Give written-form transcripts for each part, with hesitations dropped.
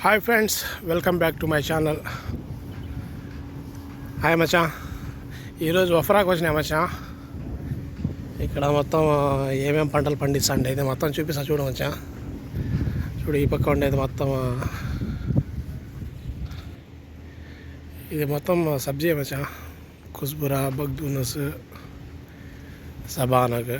Hi friends, welcome back to my channel. Hi మచా. ఈరోజు వఫరాకు వచ్చినాయి మచా. ఇక్కడ మొత్తం ఏమేమి పంటలు పండిస్తాండి ఇది మొత్తం చూపిస్తా చూడు మచా. చూడు ఈ పక్క ఉండేది మొత్తం ఇది మొత్తం సబ్జీ మచా. కుస్బురా, బగ్దూనస్, సబానక్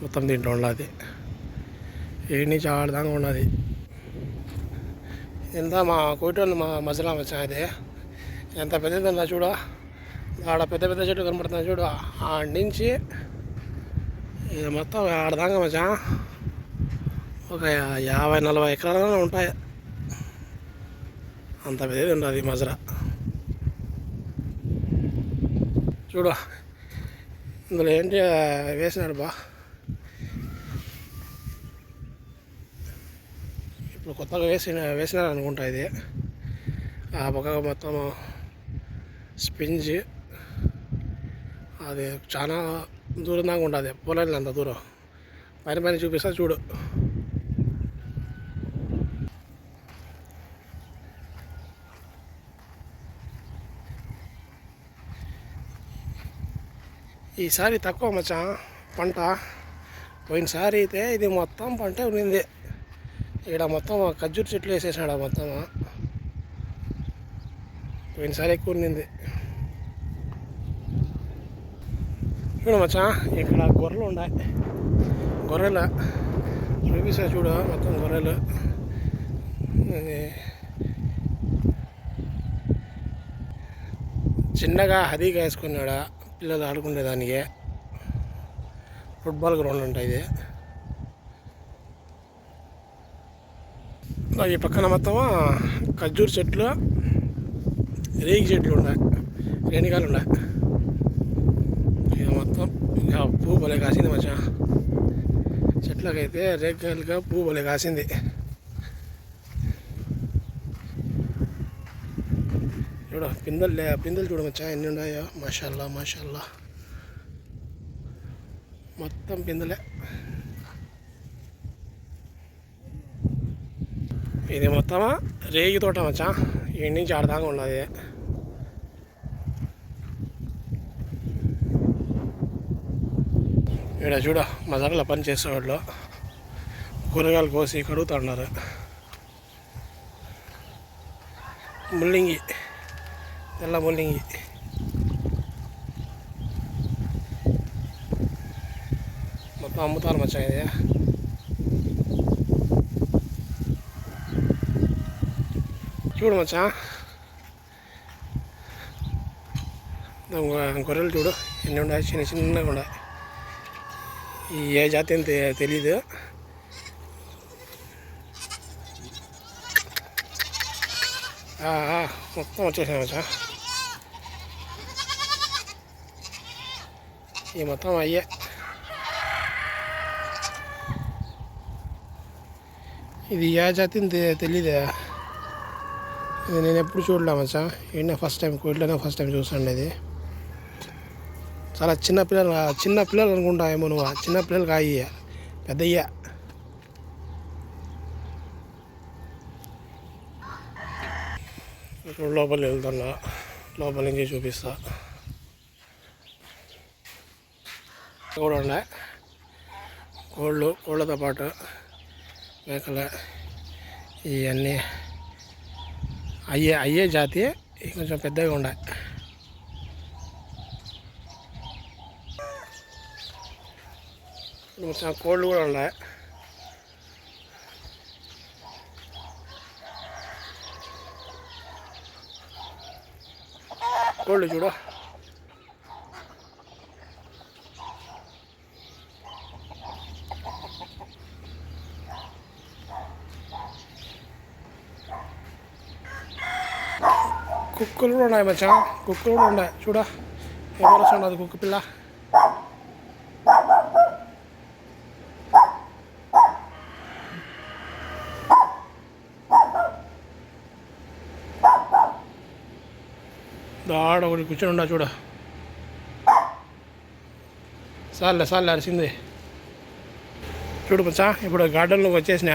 మొత్తం దీంట్లో ఉన్నది. ఏడు నుంచి ఆడదాకా ఉన్నది. ఎంత మా కోటోళ్ళు మా మజలా మచ్చా. ఇది ఎంత పెద్దదన్నా చూడ. ఆడ పెద్ద పెద్ద చెట్లు కనపడుతున్నాయి చూడు. ఆడ నుంచి ఇది మొత్తం ఆడదాకా మచ్చా ఒక 50-40 ఎకరాలు ఉంటాయి. అంత పెద్దది ఉన్నది మజరా చూడు. ఇందులో ఏంటి వేసినాడు బా. ఇప్పుడు కొత్తగా వేసినారు అనుకుంటా. ఇది ఆ పక్క మొత్తం స్పింజ్. అది చాలా దూరం దాకా ఉంటుంది. పోలేదు అంత దూరం. పైన చూపిస్తా చూడు. ఈసారి తక్కువ మచ్చా పంట. పోయినసారి అయితే ఇది మొత్తం పంట ఉన్నింది. ఇక్కడ మొత్తం ఖర్జూర చెట్లు వేసేసాడు. మొత్తం పోయినసారి ఎక్కువ ఉన్నింది. చూడు మచ్చా, ఇక్కడ గొర్రెలు ఉన్నాయి. గొర్రెలు చూపిస్తా చూడు. మొత్తం గొర్రెలు. చిన్నగా హదీగా వేసుకున్నాడు పిల్లలు ఆడుకునేదానికి. ఫుట్బాల్ గ్రౌండ్ ఉంటాయి ఇది. ఈ పక్కన మొత్తం ఖర్జూర చెట్లు, రేగి చెట్లు ఉన్నాయి, రేణికాయలు ఉన్నాయి. ఇది మొత్తం పువ్వు భలే కాసింది మచ్చా. చెట్లకైతే రేగికాయలుగా పువ్వు భలే కాసింది. చూడు పిందెలు చూడు మచ్చా ఎన్ని ఉన్నాయో. మాషాల్లా మాషాల్లా మొత్తం పిందెలే. ఇది మొత్తం రేగి తోట మచ్చా. ఈ నుంచి ఆడదాకా ఉన్నది. ఇక్కడ చూడ మజార్లో పని చేసేవాళ్ళు కూరగాయలు కోసి కడుగుతున్నారు. ముల్లింగి, తెల్ల ముల్లింగి. మొత్తం అమ్ముతారు మచ్చా. ఇది చూడు మచ్చా. గొర్రెలు చూడు ఎన్ని ఉన్నాయి. చిన్నగా ఉన్నాయి. ఏ జాతి అని తెలీదు. మొత్తం వచ్చేసాయి మచ్చా. ఈ మొత్తం అయ్యే. ఇది ఏ జాతి అని తెలీదు. ఇది నేను ఎప్పుడు చూడలే మచ్చా. ఏంటో ఫస్ట్ టైం కోయిట్లోనే ఫస్ట్ టైం చూసాను. ఇది చాలా చిన్న పిల్లలు అనుకుంటా ఏమో. నువ్వు చిన్న పిల్లలకి అయ్యి పెద్దయ్యా. లోపలికి వెళ్తున్నా. లోపల నుంచి చూపిస్తా. కూడా ఉన్నాయి కోళ్ళతో పాటు మేకలు. ఇవన్నీ అయ్యే జాతి. కొంచెం పెద్దగా ఉన్నాయి. మొత్తం కోళ్ళు కూడా ఉన్నాయి. కోళ్ళు చూడు. కుక్కలు కూడా ఉన్నాయి మచ్చా. కుక్కలు కూడా ఉన్నాయి చూడ. ఎవరు వస్తున్నది కుక్క పిల్ల. ఆడ ఒకటి కూర్చొని ఉండా చూడ. సార్లే అరిసింది చూడు మచ్చా. ఇప్పుడు గార్డెన్లోకి వచ్చేసినా.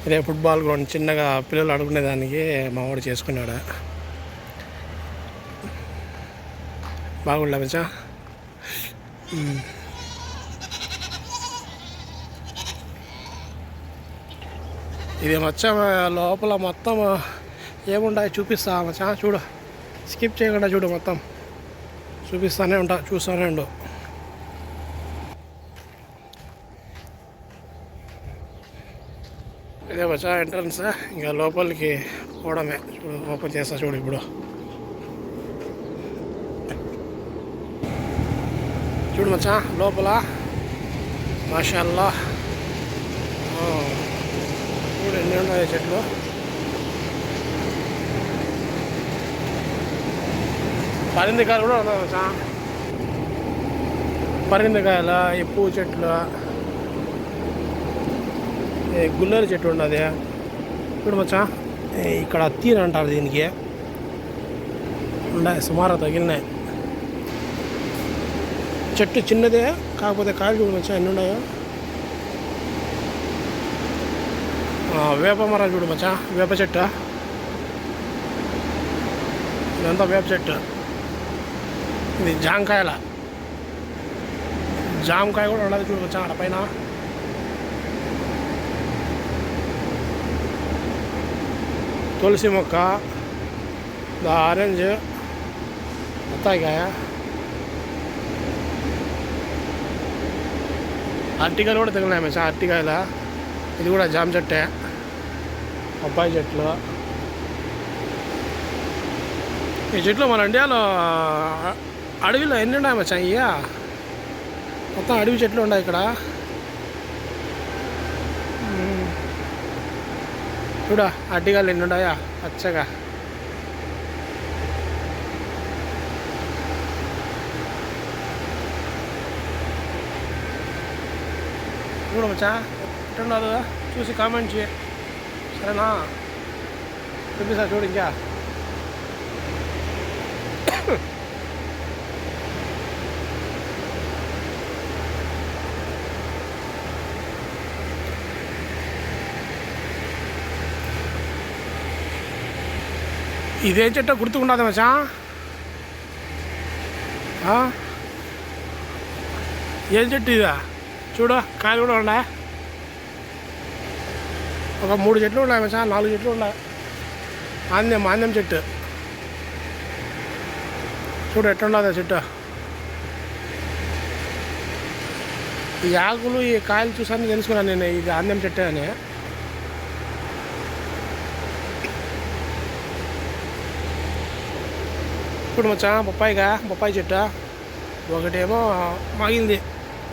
ఇదే ఫుట్బాల్ గ్రౌండ్ చిన్నగా పిల్లలు ఆడుకునేదానికి మా వాడు చేసుకున్నాడు. బాగుండే మచ్చా. ఇది మచ్చ లోపల మొత్తం ఏముంటాయి చూపిస్తా మచ్చా. చూడు, స్కిప్ చేయకుండా చూడు, మొత్తం చూపిస్తూనే ఉంటా, చూస్తూనే ఉండు. ఇదే మచ్చా ఎంట్రన్స్. ఇంకా లోపలికి పోవడమే. చూడు, ఓపెన్ చేస్తా చూడు ఇప్పుడు. చూడు మచ్చా లోపల మాషాల్లా. చూడు ఎన్ని ఉన్నాయి చెట్లు. పరిందికాయలు కూడా ఉన్నాయి మచ్చా. పరిందికాయలు, ఈ పువ్వు చెట్లు, గుల్లేరు చెట్టు ఉన్నది. చూడు మచ్చా, ఇక్కడ అత్తీని అంటారు దీనికి. ఉన్నాయి సుమారు తగిలినాయి. చెట్టు చిన్నదే, కాకపోతే కాయలు చూడు మచ్చా ఎన్ని ఉన్నాయో. వేప మరం చూడు మచ్చా, వేప చెట్టు. ఇదంతా వేప చెట్టు. ఇది జామకాయల, జామకాయ కూడా ఉండదు చూడు మచ్చా ఆడ పైన. తులసి మొక్క, ఆరెంజ్, బత్తాయికాయ, అరటికాయలు కూడా తగిలినాయి మచ్చా. అరటికాయల, ఇది కూడా జామ చెట్టే. అబ్బాయి చెట్లు. ఈ చెట్లు మన ఇండియాలో అడవిలో ఎన్ని ఉన్నాయి మచ్చా. ఇయ్యా మొత్తం అడవి చెట్లు ఉన్నాయి ఇక్కడ. చూడ అరటికాయలు ఎన్ని ఉన్నాయా పచ్చగా. చూడు మచ్చా ఎట్టున్నదో చూసి కామెంట్ చేయ, సరేనా? చూపిస్తా చూడు. ఇంకా ఇదే చెట్టు గుర్తుకున్నది మచ్చా. ఏం చెట్టు ఇదా? చూడు కాయలు కూడా ఉన్నాయి. ఒక 3 చెట్లు ఉన్నాయి మచ్చా, 4 చెట్లు ఉన్నాయి. మాంద్యం చెట్టు చూడు ఎట్లున్నదో చెట్టు. ఈ ఆకులు ఈ కాయలు చూసాను తెలుసుకున్నాను నేను ఇది ఆంద్యం చెట్టు అని. చూడు మచ్చా బొప్పాయి చెట్టు. ఒకటేమో మాగింది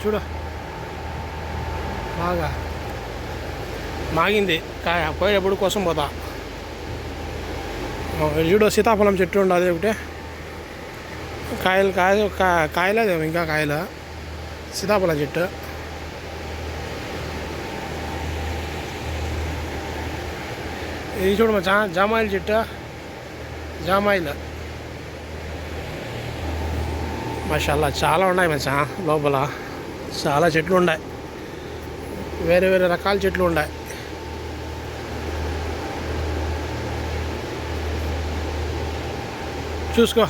చూడు, బాగా మాగింది కాయ. పోయేటప్పుడు కోసం పోతా. చూడు సీతాఫలం చెట్టు ఉండదు ఒకటి. కాయలేదేమో ఇంకా కాయలు. సీతాఫలం చెట్టు. ఇది చూడు మచ్చా జామాయిల్ చెట్టు. జామాయిల్ మాషాల్లా చాలా ఉన్నాయి మచ్చా. లోపల చాలా చెట్లు ఉన్నాయి, వేరే వేరే రకాల చెట్లు ఉన్నాయి. చూసుకో.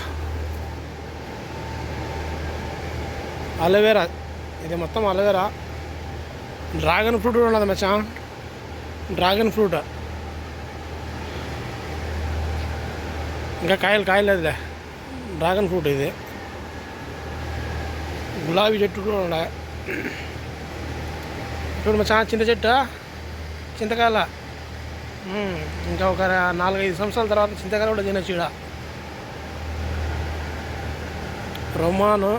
అలోవేరా, ఇది మొత్తం అలోవేరా. డ్రాగన్ ఫ్రూట్ కూడా ఉన్నది మచ్చా. డ్రాగన్ ఫ్రూట్ ఇంకా కాయలు లేదులే. డ్రాగన్ ఫ్రూట్ ఇది. గులాబీ చెట్టు కూడా ఉన్నాయి. చూడు మచ్చా చింత చెట్టు, చింతకాయల. ఇంకా ఒక 4-5 సంవత్సరాల తర్వాత చింతకాయలు కూడా తినచ్చు ఇక్కడ. రొమాను,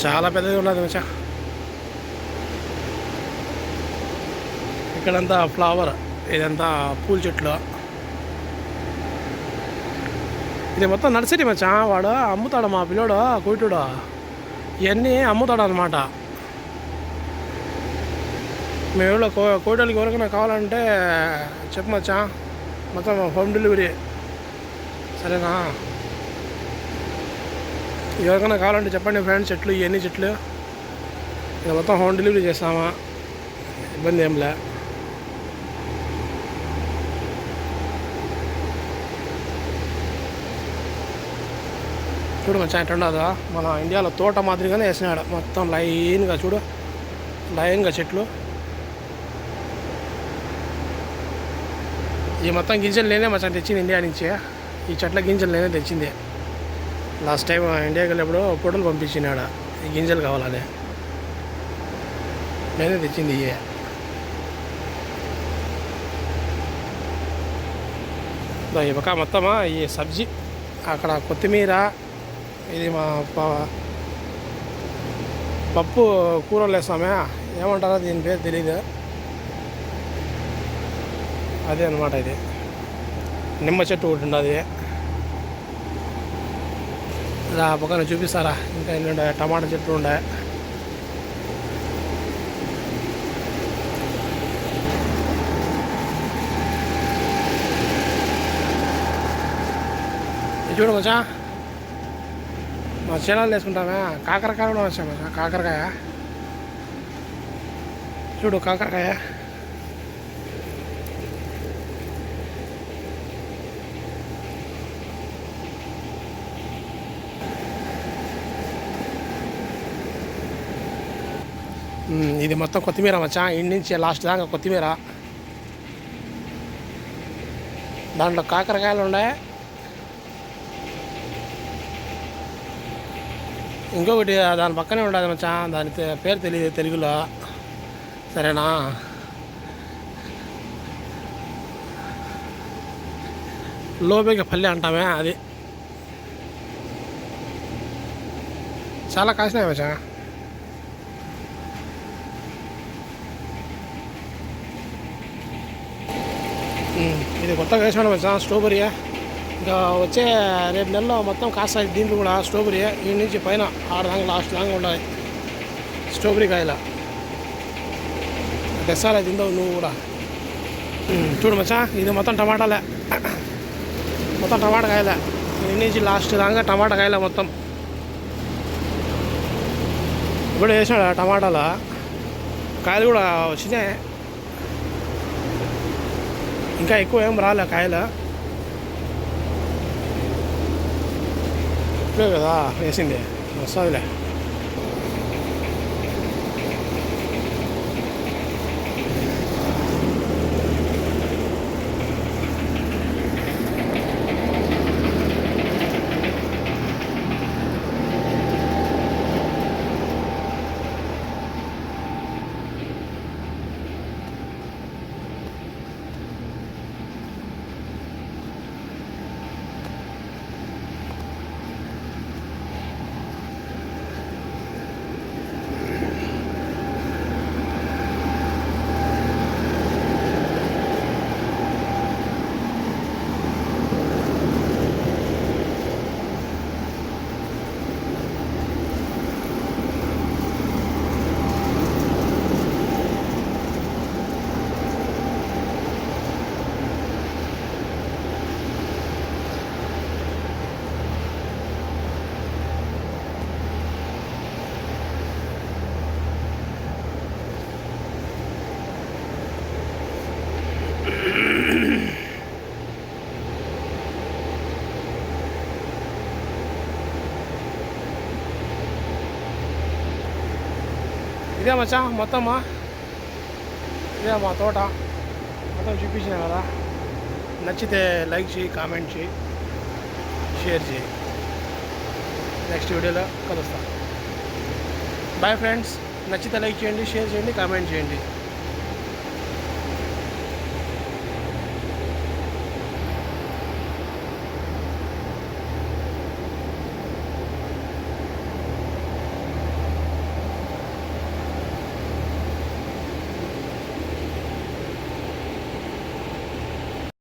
చాలా పెద్దది ఉన్నది మచ్చా. ఇక్కడంతా ఫ్లవర్, ఇదంతా పూల చెట్లు. ఇది మొత్తం నర్సరీ మచ్చా. వాడు అమ్ముతాడు మా పిల్లోడు కోయిటుడు. ఇవన్నీ అమ్ముతాడు అనమాట. మేము కోయిటోళ్ళకి ఎవరికైనా కావాలంటే చెప్పు మచ్చా, మొత్తం హోమ్ డెలివరీ, సరేనా? ఎవరికైనా కావాలంటే చెప్పండి ఫ్రెండ్స్, చెట్లు ఇవన్నీ చెట్లు ఇది మొత్తం హోమ్ డెలివరీ చేస్తామా, ఇబ్బంది ఏం లే. చూడు మంచిగా ఎట్టుండదో, మన ఇండియాలో తోట మాదిరిగానే వేసినాడు మొత్తం లైన్గా. చూడు లైన్గా చెట్లు. ఈ మొత్తం గింజలు నేనే మంచిగా తెచ్చింది ఇండియా నుంచి. ఈ చెట్ల గింజలు నేనే తెచ్చింది. లాస్ట్ టైం ఇండియాకి వెళ్ళినప్పుడు ఫోటోలు పంపించినాడు, ఈ గింజలు కావాలని. నేనే తెచ్చింది ఇవే. ఈ పక్క మొత్తమా ఈ సబ్జీ, అక్కడ కొత్తిమీర, ఇది మా పప్పు కూరలు వేస్తామే, ఏమంటారో దీని పేరు తెలీదు. అదే అనమాట. ఇది నిమ్మ చెట్టు ఒకటి ఉండదు. ఆ పక్కన చూపిస్తారా, ఇంకా ఎన్ని ఉండే టమాటా చెట్లు ఉండే. చూడు మచ్చా, మా చేనాలు వేసుకుంటామే. కాకరకాయ కూడా వచ్చా మచ్చా, కాకరకాయ చూడు, కాకరకాయ. ఇది మొత్తం కొత్తిమీర మచ్చా, ఇంటి నుంచి లాస్ట్ దాకా కొత్తిమీర. దాంట్లో కాకరకాయలు ఉన్నాయి. ఇంకొకటి దాని పక్కనే ఉండదు మచ్చా, దాని పేరు తెలియదు తెలుగులో, సరేనా? లోబేగ పల్లె అంటామే, అది చాలా కాసినాయి మచ్చా. ఇది కొత్తగా వేసాడు మచ్చా స్ట్రాబెరీ. ఇంకా వచ్చే రేపు నెలలో మొత్తం కాస్తాయి దీంట్లో కూడా స్ట్రాబెరీ. ఈ నుంచి పైన ఆడదాకా లాస్ట్ దాకా ఉండాలి స్ట్రాబెరీ కాయల. తెస్తాలే తిందావు నువ్వు కూడా. చూడు మచ్చా, ఇది మొత్తం టమాటాలే, మొత్తం టమాటా కాయలే. ఈ నుంచి లాస్ట్ దాకా టమాటా కాయలే మొత్తం. ఇప్పుడు వేసాడు టమాటాలు, కాయలు కూడా వచ్చినాయి. ఇంకా ఎక్కువ ఏం రాలే కాయలు, ఇప్పుడే కదా వేసింది, వస్తుందిలే. ఇదే మచ్చా మొత్తమా, ఇదే మా తోట మొత్తం చూపించిన కదా. నచ్చితే లైక్ చేయి, కామెంట్ చేయి, షేర్ చేయి. నెక్స్ట్ వీడియోలో కలుస్తాం. Bye friends. నచ్చితే లైక్ చేయండి, షేర్ చేయండి, కామెంట్ చేయండి.